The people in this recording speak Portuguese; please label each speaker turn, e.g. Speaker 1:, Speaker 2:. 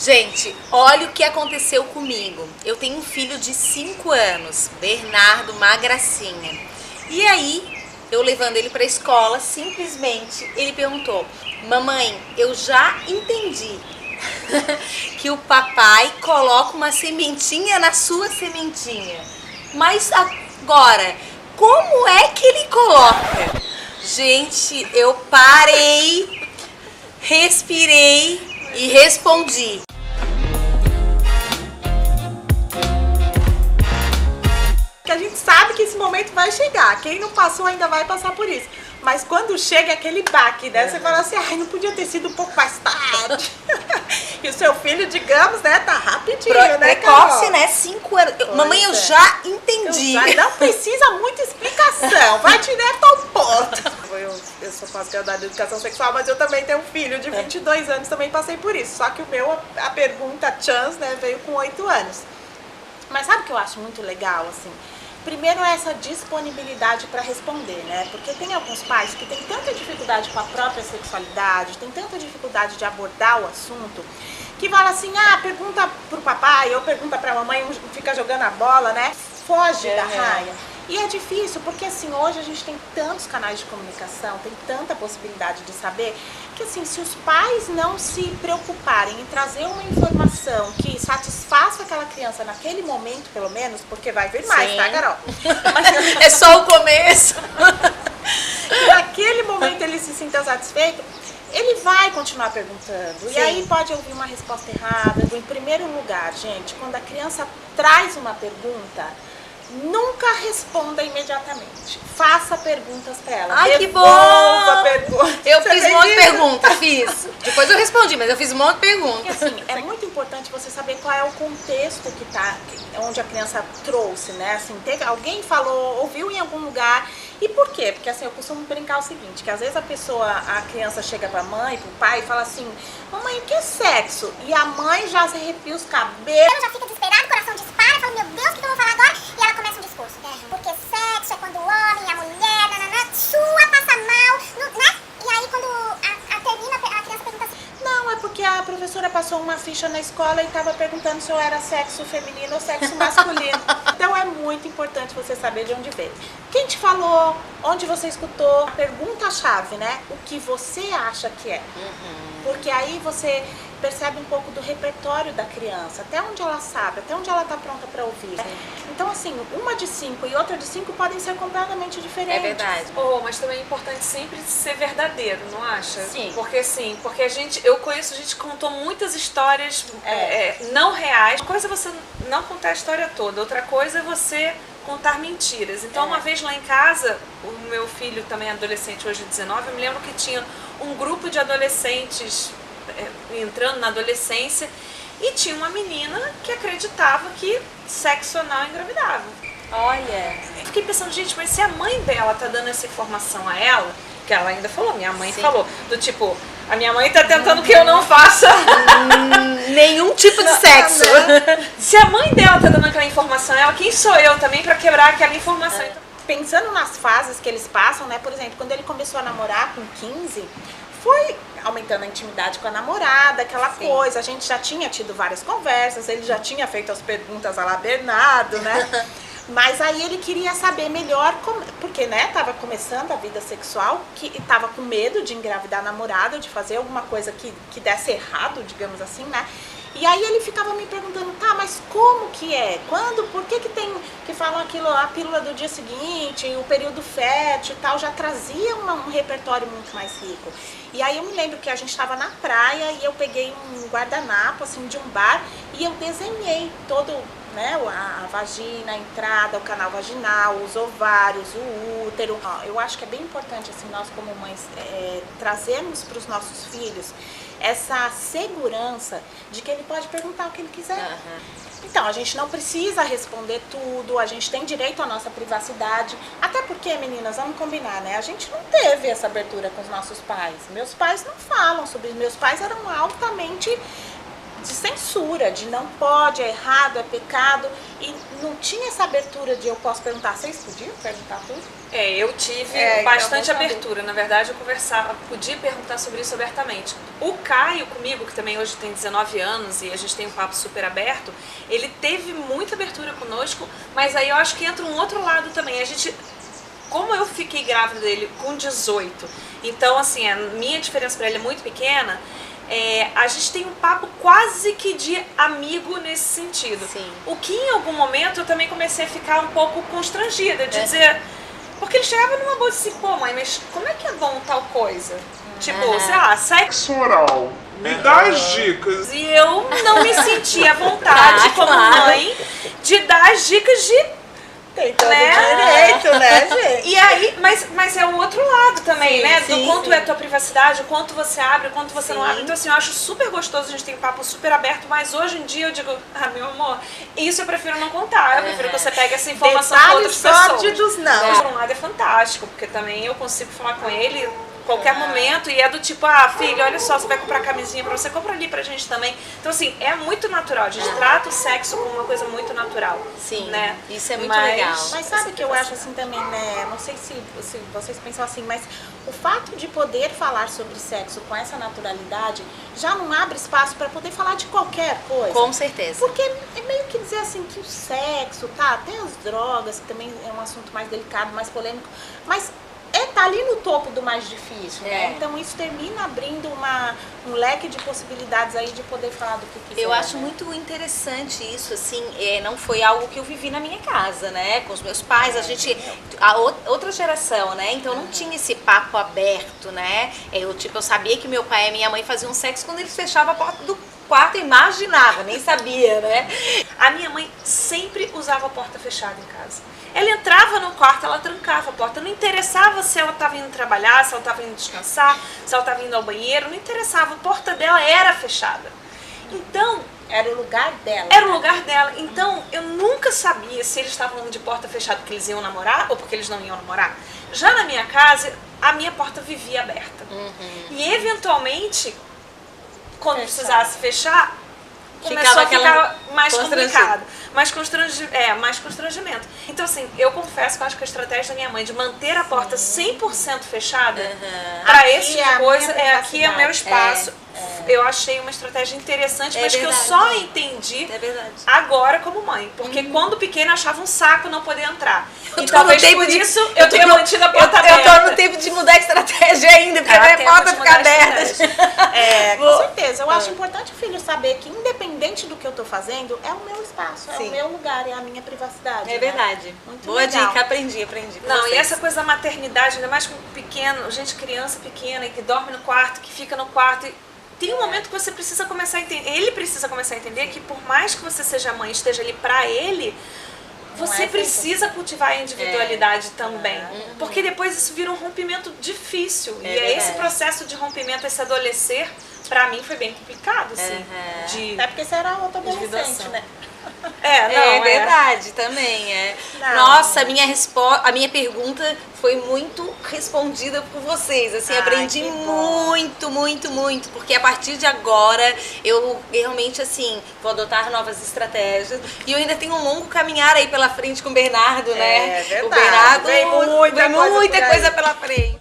Speaker 1: Gente, olha o que aconteceu comigo. Eu tenho um filho de 5 anos, Bernardo, uma gracinha. E aí, eu levando ele para a escola, simplesmente ele perguntou: mamãe, eu já entendi que o papai coloca uma sementinha na sua sementinha. Mas agora, como é que ele coloca? Gente, eu parei, respirei e respondi.
Speaker 2: Que a gente sabe que esse momento vai chegar. Quem não passou ainda vai passar por isso. Mas quando chega aquele baque, né? Você fala assim, ai, não podia ter sido um pouco mais tarde. E o seu filho, digamos, né, tá rapidinho, né,
Speaker 1: Precoce,
Speaker 2: Carol?
Speaker 1: né? 5 anos. Mamãe, eu já entendi.
Speaker 2: Não precisa muita explicação. Vai direto ao ponto. Eu sou pós-graduada em educação sexual, mas eu também tenho um filho de 22 anos, também passei por isso. Só que o meu, a pergunta chance, né, veio com 8 anos. Mas sabe o que eu acho muito legal, assim? Primeiro é essa disponibilidade para responder, né? Porque tem alguns pais que têm tanta dificuldade com a própria sexualidade, tem tanta dificuldade de abordar o assunto, que fala assim, pergunta pro papai ou pergunta pra mamãe, fica jogando a bola, né? Foge da raia. E é difícil, porque assim, hoje a gente tem tantos canais de comunicação, tem tanta possibilidade de saber, que assim, se os pais não se preocuparem em trazer uma informação que satisfaça aquela criança naquele momento, pelo menos, porque vai vir mais, tá, Carol?
Speaker 1: Mas, é só o começo.
Speaker 2: E naquele momento ele se sinta satisfeito, ele vai continuar perguntando. Sim. E aí pode ouvir uma resposta errada. Em primeiro lugar, gente, quando a criança traz uma pergunta, nunca responda imediatamente. Faça perguntas para ela.
Speaker 1: Ai, que bom! Eu fiz um monte de perguntas, fiz. Depois eu respondi, mas eu fiz um monte de perguntas.
Speaker 2: Porque assim, é muito importante você saber qual é o contexto que tá, onde a criança trouxe, né? Assim, alguém falou, ouviu em algum lugar. E por quê? Porque assim, eu costumo brincar o seguinte, que às vezes a criança chega pra mãe, pro pai e fala assim, mamãe, o que é sexo? E a mãe já se arrepia os cabelos.
Speaker 3: Ela já fica desesperada, o coração dispara, fala, meu Deus, o que eu vou falar agora? E ela começa um discurso. Porque sexo é quando o homem e a mulher, sua, passa mal, né? E aí quando termina, a criança pergunta assim,
Speaker 2: não, é porque a professora passou uma ficha na escola e estava perguntando se eu era sexo feminino ou sexo masculino. Então é muito importante você saber de onde veio. Quem te falou, onde você escutou, a pergunta-chave, né? O que você acha que é. Porque aí você percebe um pouco do repertório da criança, até onde ela sabe, até onde ela está pronta para ouvir. Então, assim, uma de 5 e outra de 5 podem ser completamente diferentes.
Speaker 1: É verdade.
Speaker 4: Mas também é importante sempre ser verdadeiro, não acha?
Speaker 2: Sim.
Speaker 4: Porque eu conheço gente que contou muitas histórias não reais. Uma coisa é você não contar a história toda, outra coisa é você contar mentiras. Então, uma vez lá em casa, o meu filho também é adolescente, hoje 19, eu me lembro que tinha um grupo de adolescentes entrando na adolescência e tinha uma menina que acreditava que sexo anal engravidava.
Speaker 1: Olha.
Speaker 4: Fiquei pensando, gente, mas se a mãe dela tá dando essa informação a ela, que ela ainda falou, minha mãe falou, do tipo, a minha mãe tá tentando que eu não faça
Speaker 1: nenhum tipo de sexo.
Speaker 4: Se a mãe dela tá dando aquela informação a ela, quem sou eu também pra quebrar aquela informação?
Speaker 2: Pensando nas fases que eles passam, né? Por exemplo, quando ele começou a namorar com 15, foi aumentando a intimidade com a namorada, aquela coisa. A gente já tinha tido várias conversas, ele já tinha feito as perguntas a lá Bernardo, né? Mas aí ele queria saber melhor, porque, né, tava começando a vida sexual, que tava com medo de engravidar a namorada, de fazer alguma coisa que desse errado, digamos assim, né? E aí ele ficava me perguntando, tá, mas como que é? Quando? Por que tem que falam aquilo, a pílula do dia seguinte, o período fértil e tal, já trazia um repertório muito mais rico. E aí eu me lembro que a gente estava na praia e eu peguei um guardanapo, assim, de um bar e eu desenhei todo, né, a vagina, a entrada, o canal vaginal, os ovários, o útero. Eu acho que é bem importante, assim, nós como mães trazermos para os nossos filhos essa segurança de que ele pode perguntar o que ele quiser. Então, a gente não precisa responder tudo, a gente tem direito à nossa privacidade. Até porque, meninas, vamos combinar, né? A gente não teve essa abertura com os nossos pais. Meus pais não falam sobre isso. Meus pais eram altamente censura, de não pode, é errado, é pecado. E não tinha essa abertura de eu posso perguntar. Vocês podiam perguntar tudo?
Speaker 4: Eu tive bastante abertura. Na verdade, eu conversava, podia perguntar sobre isso abertamente. O Caio comigo, que também hoje tem 19 anos e a gente tem um papo super aberto, ele teve muita abertura conosco, mas aí eu acho que entra um outro lado também. Como eu fiquei grávida dele com 18, então assim, a minha diferença para ele é muito pequena, a gente tem um papo quase que de amigo nesse sentido.
Speaker 1: Sim.
Speaker 4: O que em algum momento eu também comecei a ficar um pouco constrangida, de dizer... Porque ele chegava numa boa e disse, pô mãe, mas como é que é bom tal coisa? Tipo, sei lá, sexo
Speaker 5: oral. Me dá as dicas.
Speaker 4: e eu não me sentia à vontade como mãe de dar as dicas de...
Speaker 2: Tem todo direito, né, gente?
Speaker 4: E aí, mas é o outro lado também,
Speaker 1: Sim,
Speaker 4: né?
Speaker 1: sim,
Speaker 4: Do quanto
Speaker 1: sim.
Speaker 4: é tua privacidade, o quanto você abre, o quanto você não
Speaker 1: Sim.
Speaker 4: abre. Então, assim, eu acho super gostoso, a gente tem um papo super aberto, mas hoje em dia eu digo, meu amor, isso eu prefiro não contar. Eu prefiro que você pegue essa informação com outras
Speaker 2: Detalhes
Speaker 4: pessoas.
Speaker 2: sórdidos, não.
Speaker 4: Mas, por um lado, é fantástico, porque também eu consigo falar com ele qualquer momento, e é do tipo, filho, olha só, você vai comprar camisinha pra você, compra ali pra gente também. Então, assim, é muito natural, a gente trata o sexo como uma coisa muito natural.
Speaker 1: Sim,
Speaker 4: né?
Speaker 1: isso é muito
Speaker 4: Mas-
Speaker 1: legal.
Speaker 2: Mas sabe o que eu acho assim também, né? Não sei se vocês pensam assim, mas o fato de poder falar sobre sexo com essa naturalidade já não abre espaço para poder falar de qualquer coisa.
Speaker 1: Com certeza.
Speaker 2: Porque é meio que dizer assim que o sexo, tá? Até as drogas, que também é um assunto mais delicado, mais polêmico, mas tá ali no topo do mais difícil, né? Então isso termina abrindo um leque de possibilidades aí de poder falar do que quiser.
Speaker 1: Eu acho
Speaker 2: né?
Speaker 1: muito interessante isso, assim, não foi algo que eu vivi na minha casa, né? Com os meus pais, outra geração, né? Então não tinha esse papo aberto, né? Eu sabia que meu pai e minha mãe faziam sexo quando eles fechavam a porta do quarto, eu imaginava, nem sabia, né?
Speaker 4: A minha mãe sempre usava a porta fechada em casa. Ela entrava no quarto, ela trancava a porta. Não interessava se ela estava indo trabalhar, se ela estava indo descansar, se ela estava indo ao banheiro. Não interessava, a porta dela era fechada. Então,
Speaker 2: Era o lugar dela.
Speaker 4: era o lugar dela. Então, eu nunca sabia se eles estavam de porta fechada porque eles iam namorar ou porque eles não iam namorar. Já na minha casa, a minha porta vivia aberta. E, eventualmente, quando precisasse fechar, começou a ficar mais complicado. Mais constrangimento. Então, assim, eu confesso que eu acho que a estratégia da minha mãe de manter a porta 100% fechada para
Speaker 2: Aqui
Speaker 4: esse tipo
Speaker 2: é a
Speaker 4: de coisa,
Speaker 2: minha
Speaker 4: aqui é o meu espaço. Eu achei uma estratégia interessante, mas que eu só entendi agora como mãe. Porque quando pequena eu achava um saco não poder entrar. E talvez por isso eu tenha mantido a porta aberta.
Speaker 1: Eu tô no tempo de mudar a estratégia ainda, porque a minha porta fica aberta.
Speaker 2: Com certeza. Eu acho importante o filho saber que, independente do que eu tô fazendo, é o meu espaço, é o meu lugar, é a minha privacidade.
Speaker 1: É
Speaker 2: né?
Speaker 1: verdade.
Speaker 2: Muito
Speaker 1: Boa
Speaker 2: legal.
Speaker 1: dica, aprendi. com
Speaker 4: Não, e
Speaker 1: vocês.
Speaker 4: essa coisa da maternidade, ainda mais com pequeno, criança pequena e que dorme no quarto, que fica no quarto. Tem um momento que você precisa começar a entender, ele precisa começar a entender que por mais que você seja mãe, esteja ali pra ele, você precisa cultivar a individualidade também. Porque depois isso vira um rompimento difícil. E
Speaker 1: verdade.
Speaker 4: esse processo de rompimento, esse adolescer, pra mim foi bem complicado, assim.
Speaker 2: Até porque você era outra adolescente,
Speaker 4: Individuação.
Speaker 2: né?
Speaker 1: É verdade, também é.
Speaker 2: Não.
Speaker 1: Nossa, a minha pergunta foi muito respondida por vocês. Assim, aprendi
Speaker 2: que bom.
Speaker 1: muito, porque a partir de agora eu realmente assim vou adotar novas estratégias e eu ainda tenho um longo caminhar aí pela frente com o Bernardo, né?
Speaker 2: É verdade.
Speaker 1: O Bernardo
Speaker 2: Vem muita
Speaker 1: vem
Speaker 2: coisa
Speaker 1: muita
Speaker 2: por aí.
Speaker 1: coisa pela frente.